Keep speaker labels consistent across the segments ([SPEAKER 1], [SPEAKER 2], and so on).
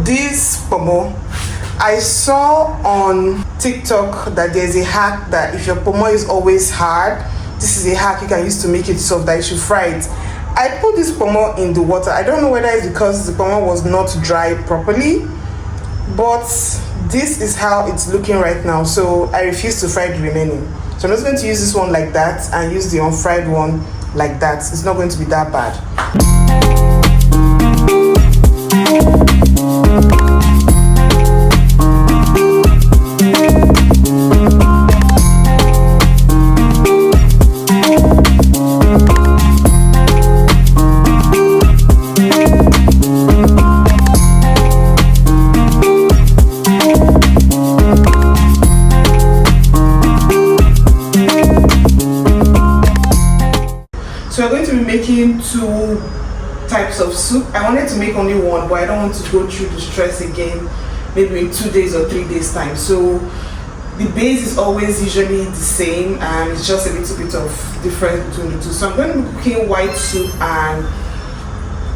[SPEAKER 1] this pomo, I saw on TikTok that there's a hack that if your pomo is always hard, this is a hack you can use to make it soft, that you should fry it. I put this pomo in the water. I don't know whether it's because the pomo was not dried properly, but this is how it's looking right now. So I refuse to fry the remaining. So I'm just going to use this one like that and use the unfried one like that. It's not going to be that bad. So we're going to be making 2 types of soup. I wanted to make only one, but I don't want to go through the stress again, maybe in 2 days or 3 days time. So the base is always usually the same, and it's just a little bit of difference between the two. So I'm going to be cooking white soup and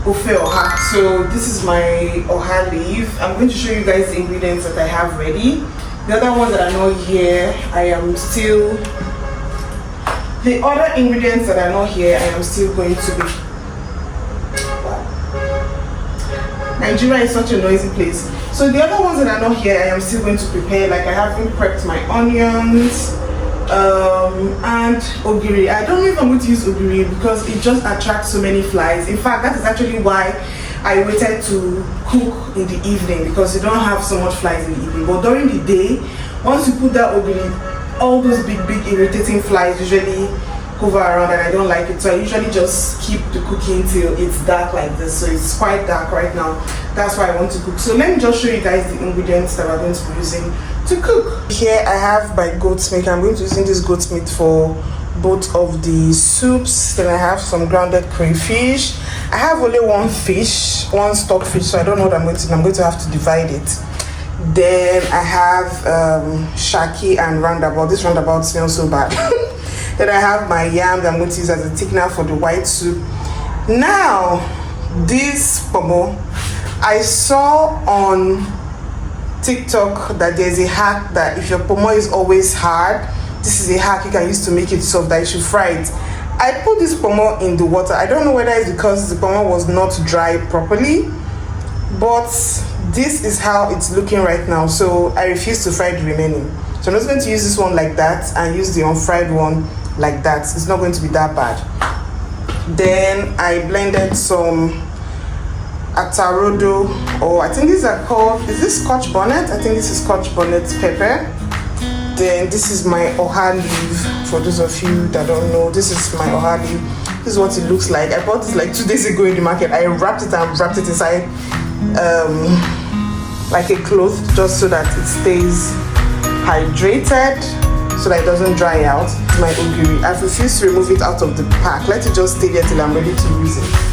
[SPEAKER 1] Ofe Oha. So this is my Oha leaf. I'm going to show you guys the ingredients that I have ready. The other ones that are not here, the other ingredients that are not here, I am still going to be. Nigeria is such a noisy place. So the other ones that are not here, I am still going to prepare. Like I haven't prepped my onions and ogiri. I don't know if I'm going to use ogiri because it just attracts so many flies. In fact, that is actually why I waited to cook in the evening, because you don't have so much flies in the evening. But during the day, once you put that ogiri, all those big irritating flies usually hover around, and I don't like it. So I usually just keep the cooking till it's dark like this. So it's quite dark right now. That's why I want to cook. So let me just show you guys the ingredients that we're going to be using to cook. Here I have my goat's meat. I'm going to be using this goat's meat for both of the soups. Then I have some grounded crayfish. I have only one stock fish, so I don't know what I'm going to do. I'm going to have to divide it. Then I have shaki and roundabout. This roundabout smells so bad. Then I have my yam that I'm going to use as a thickener for the white soup. Now, this pomo, I saw on TikTok that there's a hack that if your pomo is always hard, this is a hack you can use to make it soft, that you should fry it. I put this pomo in the water. I don't know whether it's because the pomo was not dried properly, but this is how it's looking right now. So I refuse to fry the remaining. So I'm just going to use this one like that and use the unfried one like that. It's not going to be that bad. Then I blended some atarodo, or I think these are called, is this Scotch bonnet? I think this is Scotch bonnet pepper. Then this is my Oha leaf. For those of you that don't know, this is my Oha leaf. This is what it looks like. I bought this like 2 days ago in the market. I wrapped it inside like a cloth, just so that it stays hydrated, so that it doesn't dry out. My ogiri, I've refused to remove it out of the pack. Let it just stay there till I'm ready to use it.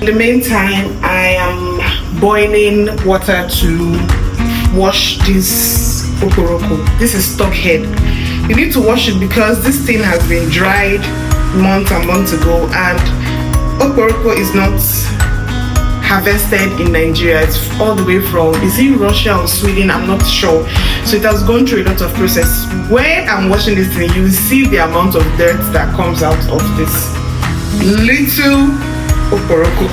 [SPEAKER 1] In the meantime, I am boiling water to wash this oporoko. This is stock head. You need to wash it because this thing has been dried months and months ago, and oporoko is not harvested in Nigeria. It's all the way from, is it Russia or Sweden? I'm not sure. So it has gone through a lot of process. When I'm washing this thing, you will see the amount of dirt that comes out of this little oporoko.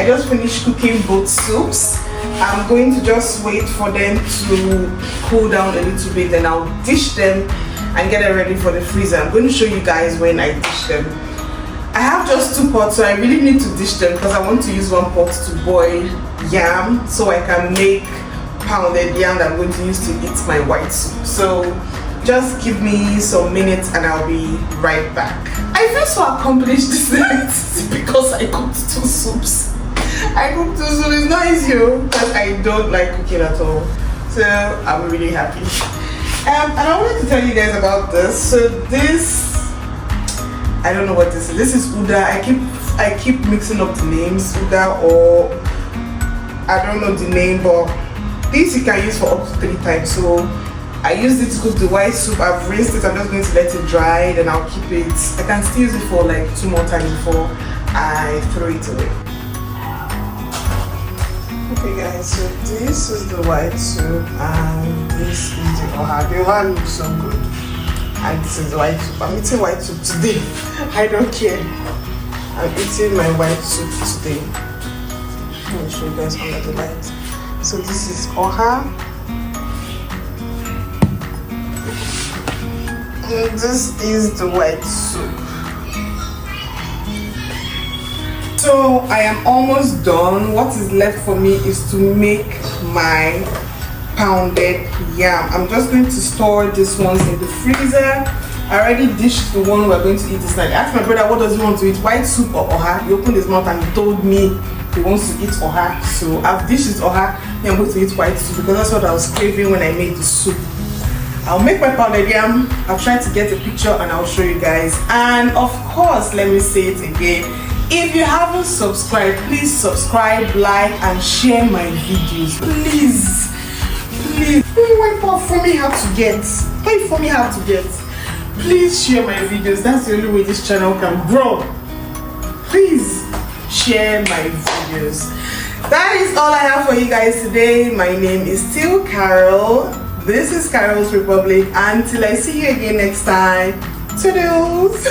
[SPEAKER 1] I just finished cooking both soups. I'm going to just wait for them to cool down a little bit, then I'll dish them and get it ready for the freezer. I'm going to show you guys when I dish them. I have just 2 pots, so I really need to dish them because I want to use 1 pot to boil yam so I can make pounded yam that I'm going to use to eat my white soup. So just give me some minutes and I'll be right back. I feel so accomplished this night because I cooked 2 soups. I cooked 2 soups. It's not easy because I don't like cooking at all. So I'm really happy. And I wanted to tell you guys about this. So this, I don't know what this is. This is Uda. I keep mixing up the names. Uda, or I don't know the name, but this you can use for up to 3 times. So I used it to cook the white soup. I've rinsed it. I'm just going to let it dry, then I'll keep it. I can still use it for like 2 more times before I throw it away. Okay guys, so this is the white soup and this is the oha. The oha looks so good. And this is the white soup. I'm eating white soup today. I don't care. I'm eating my white soup today. Let me show you guys under the light. So this is oha. And this is the white soup. So I am almost done. What is left for me is to make my pounded yam. I'm just going to store these ones in the freezer. I already dished the one we're going to eat this night. I asked my brother what does he want to eat, white soup or oha. He opened his mouth and he told me he wants to eat oha. So I've dished his oha and I'm going to eat white soup because that's what I was craving when I made the soup. I'll make my pounded yam. I'll try to get a picture and I'll show you guys. And of course, let me say it again. If you haven't subscribed, please subscribe, like, and share my videos. Please. Wait for me how to get. Wait for me how to get. Please share my videos. That's the only way this channel can grow. Please share my videos. That is all I have for you guys today. My name is still Carol. This is Carol's Republic. Until I see you again next time. Toodles.